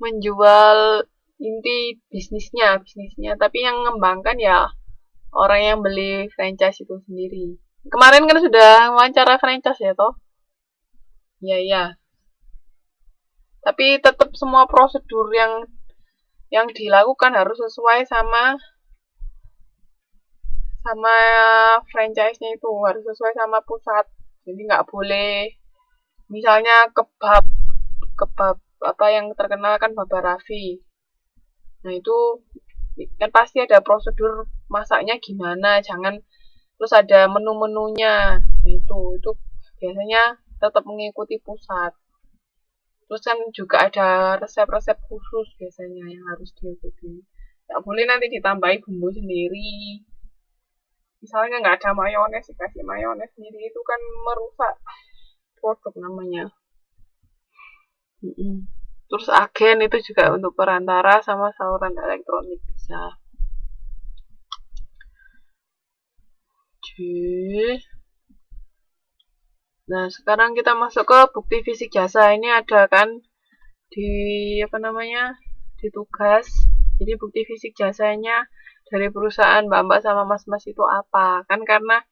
menjual inti bisnisnya, tapi yang mengembangkan ya orang yang beli franchise itu sendiri. Kemarin kan sudah wawancara franchise ya toh? Iya, iya. Tapi tetap semua prosedur yang dilakukan harus sesuai sama sama franchise-nya, itu harus sesuai sama pusat. Jadi nggak boleh misalnya kebab kebab apa yang terkenal kan Baba Raffi. Nah itu kan pasti ada prosedur masaknya gimana, jangan terus ada menu-menunya. Nah itu biasanya tetap mengikuti pusat. Terus kan juga ada resep-resep khusus biasanya yang harus diikuti. Nggak boleh nanti ditambahi bumbu sendiri. Misalnya nggak ada mayones, dikasih mayones sendiri, itu kan merusak produk namanya. Terus agen itu juga untuk perantara sama saluran elektronik bisa. Nah, sekarang kita masuk ke bukti fisik jasa. Ini ada kan di di tugas. Jadi bukti fisik jasanya dari perusahaan Mbak-mbak sama Mas-mas itu apa? Kan karena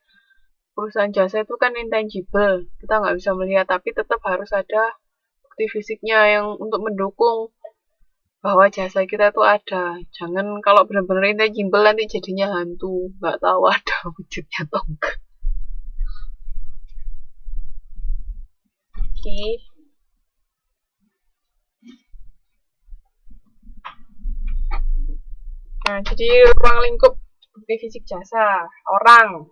perusahaan jasa itu kan intangible, kita nggak bisa melihat, tapi tetap harus ada bukti fisiknya yang untuk mendukung bahwa jasa kita tuh ada. Jangan kalau benar-benar intangible nanti jadinya hantu, nggak tahu ada wujudnya atau enggak. Oke. Nah, jadi ruang lingkup bukti fisik jasa orang,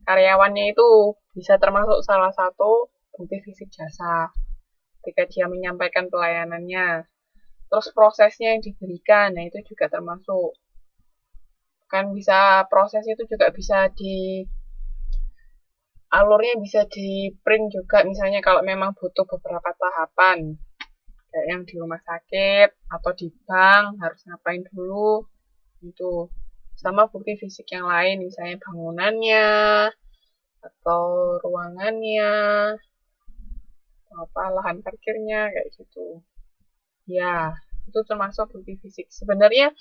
karyawannya itu bisa termasuk salah satu bukti fisik jasa ketika dia menyampaikan pelayanannya. Terus prosesnya yang diberikan, nah itu juga termasuk. Kan bisa proses itu juga bisa alurnya bisa di print juga, misalnya kalau memang butuh beberapa tahapan kayak yang di rumah sakit atau di bank harus ngapain dulu, itu sama bukti fisik yang lain, misalnya bangunannya atau ruangannya apa lahan parkirnya kayak gitu ya, itu termasuk bukti fisik. Sebenarnya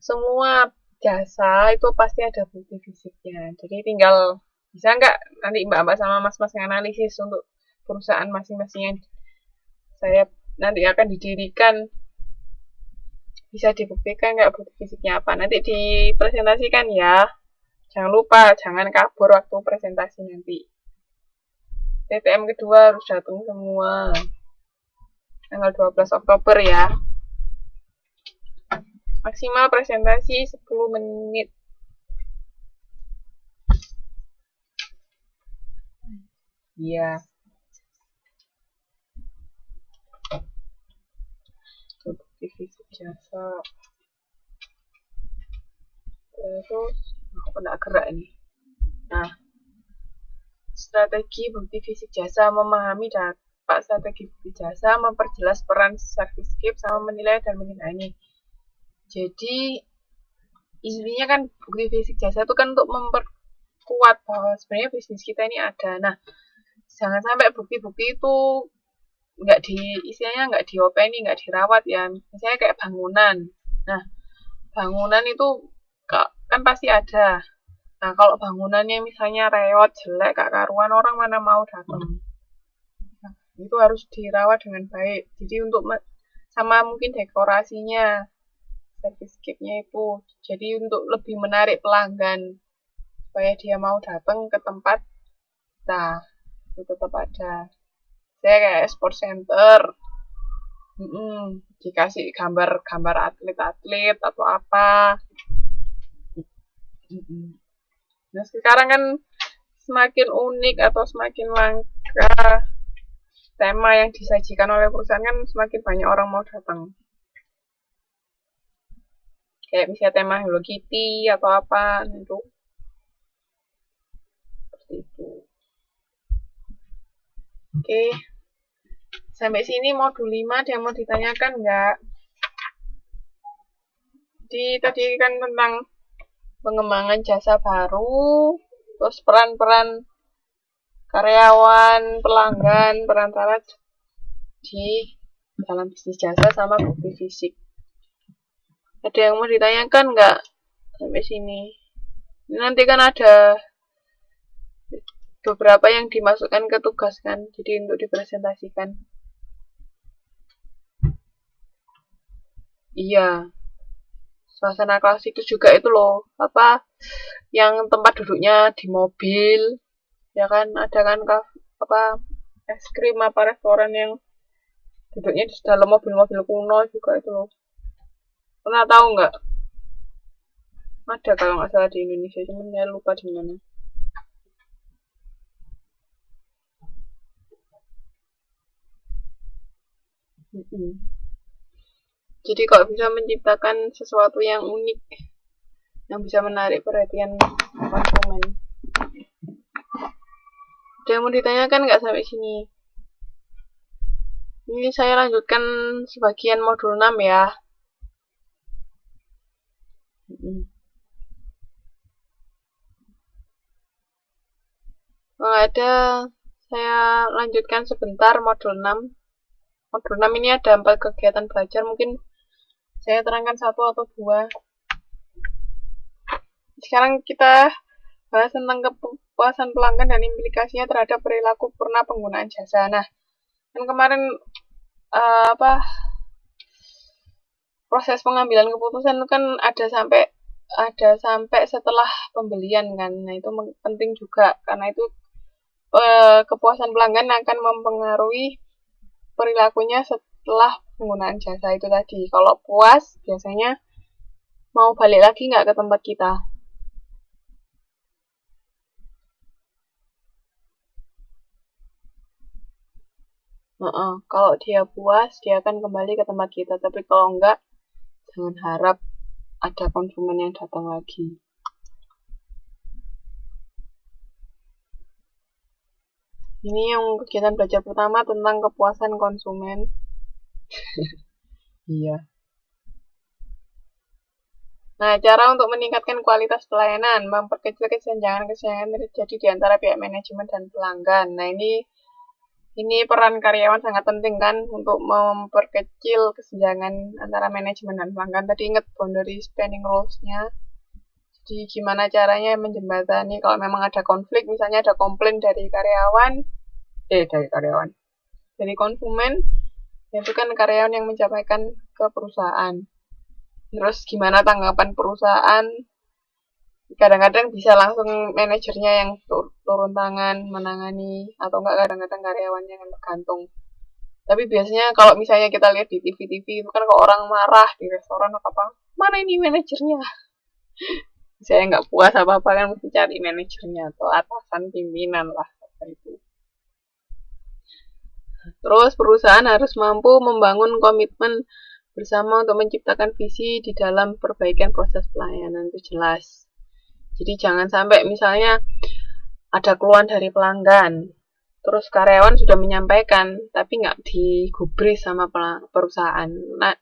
semua jasa itu pasti ada bukti fisiknya, jadi tinggal bisa nggak nanti mbak-mbak sama mas-mas analisis untuk perusahaan masing-masing yang saya nanti akan didirikan, bisa dibuktikan nggak bukti fisiknya apa, nanti dipresentasikan ya. Jangan lupa, jangan kabur waktu presentasi nanti. TTM kedua harus datang semua. Tanggal 12 Oktober ya. Maksimal presentasi 10 menit. Iya. Bukti fisik jasa. Terus, aku nggak gerak nih. Nah, strategi bukti fisik jasa, memahami dampak strategi bukti jasa, memperjelas peran servicescape, sama menilai dan menilai. Jadi intinya kan bukti fisik jasa itu kan untuk memperkuat bahwa sebenarnya bisnis kita ini ada. Nah, jangan sampai bukti-bukti itu istilahnya nggak diopeni, nggak dirawat ya. Misalnya kayak bangunan. Nah, bangunan itu kan pasti ada. Nah, kalau bangunannya misalnya reot, jelek, gak karuan, orang mana mau datang. Nah, itu harus dirawat dengan baik. Jadi untuk sama mungkin dekorasinya, servicescape-nya itu. Jadi untuk lebih menarik pelanggan supaya dia mau datang ke tempat. Nah, itu tetap ada. Saya kayak sport center. Dikasih gambar atlet-atlet atau apa. Nah, sekarang kan semakin unik atau semakin langka tema yang disajikan oleh perusahaan, kan semakin banyak orang mau datang. Kayak misalnya tema Hello Kitty atau apa, itu. Seperti itu. Oke. Sampai sini modul 5 ada yang mau ditanyakan nggak? Jadi tadi kan tentang pengembangan jasa baru, terus peran-peran karyawan, pelanggan, perantara di dalam bisnis jasa sama bukti fisik. Ada yang mau ditanyakan nggak sampai sini? Ini nanti kan ada beberapa yang dimasukkan ke tugas kan, jadi untuk dipresentasikan. Iya, suasana kelas itu juga itu loh, apa yang tempat duduknya di mobil, ya kan ada kan apa es krim apa restoran yang duduknya di dalam mobil-mobil kuno juga itu loh. Pernah tahu nggak? Ada kalau nggak salah di Indonesia, cuman saya lupa di mana. Jadi kalau bisa menciptakan sesuatu yang unik, yang bisa menarik perhatian konsumen. Ada yang mau ditanyakan nggak sampai sini? Ini saya lanjutkan sebagian modul 6 ya. Kalau ada, saya lanjutkan sebentar modul 6. Modul 6 ini ada 4 kegiatan belajar, mungkin saya terangkan 1 atau 2. Sekarang kita bahas tentang kepuasan pelanggan dan implikasinya terhadap perilaku pernah penggunaan jasa. Nah, kan kemarin proses pengambilan keputusan itu kan ada sampai setelah pembelian kan. Nah, itu penting juga karena itu kepuasan pelanggan akan mempengaruhi perilakunya setelah penggunaan jasa itu tadi. Kalau puas, biasanya mau balik lagi nggak ke tempat kita. Kalau dia puas, dia akan kembali ke tempat kita. Tapi kalau enggak, jangan harap ada konsumen yang datang lagi. Ini yang kegiatan belajar pertama tentang kepuasan konsumen. Iya. Nah, cara untuk meningkatkan kualitas pelayanan, memperkecil kesenjangan terjadi di antara pihak manajemen dan pelanggan. Nah, ini peran karyawan sangat penting kan untuk memperkecil kesenjangan antara manajemen dan pelanggan. Tadi ingat boundary spanning rules-nya. Jadi gimana caranya menjembatani kalau memang ada konflik, misalnya ada komplain dari konsumen, itu kan karyawan yang menyampaikan ke perusahaan. Terus gimana tanggapan perusahaan? Kadang-kadang bisa langsung manajernya yang turun tangan menangani, atau enggak kadang-kadang karyawannya yang tergantung. Tapi biasanya kalau misalnya kita lihat di TV-TV itu kan kalau orang marah di restoran atau apa, mana ini manajernya? Saya nggak puas apa-apa kan mesti cari manajernya atau atasan pimpinan lah itu. Terus perusahaan harus mampu membangun komitmen bersama untuk menciptakan visi di dalam perbaikan proses pelayanan, itu jelas. Jadi jangan sampai misalnya ada keluhan dari pelanggan, terus karyawan sudah menyampaikan, tapi nggak digubris sama perusahaan. Nah,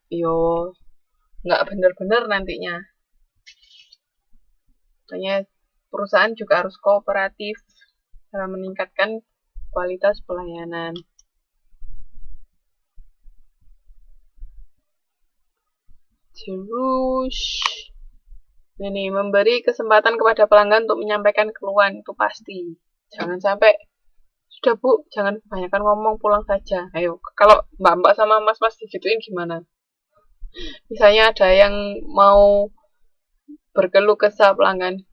nggak benar-benar nantinya. Makanya perusahaan juga harus kooperatif dalam meningkatkan kualitas pelayanan. Terus ini memberi kesempatan kepada pelanggan untuk menyampaikan keluhan, itu pasti. Jangan sampai sudah Bu, jangan kebanyakan ngomong, pulang saja. Ayo, kalau mbak-mbak sama mas-mas digituin gimana? Misalnya ada yang mau berkeluh kesah pelanggan,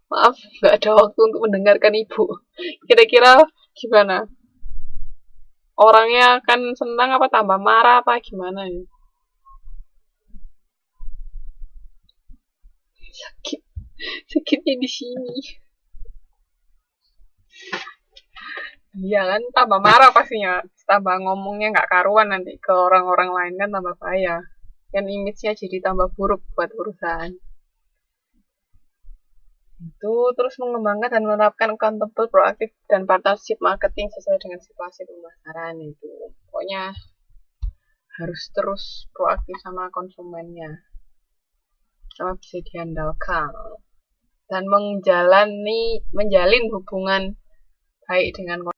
maaf, nggak ada waktu untuk mendengarkan ibu. Kira-kira gimana? Orangnya akan senang apa tambah marah apa gimana ya? Sakitnya di sini. Iya kan, tambah marah pastinya, tambah ngomongnya nggak karuan nanti ke orang-orang lain kan tambah bahaya. Dan image-nya jadi tambah buruk buat perusahaan. Itu terus mengembangkan dan menerapkan accountable, proaktif, dan partnership marketing sesuai dengan situasi pemasaran itu. Pokoknya harus terus proaktif sama konsumennya, sama bisa diandalkan, dan menjalin hubungan baik dengan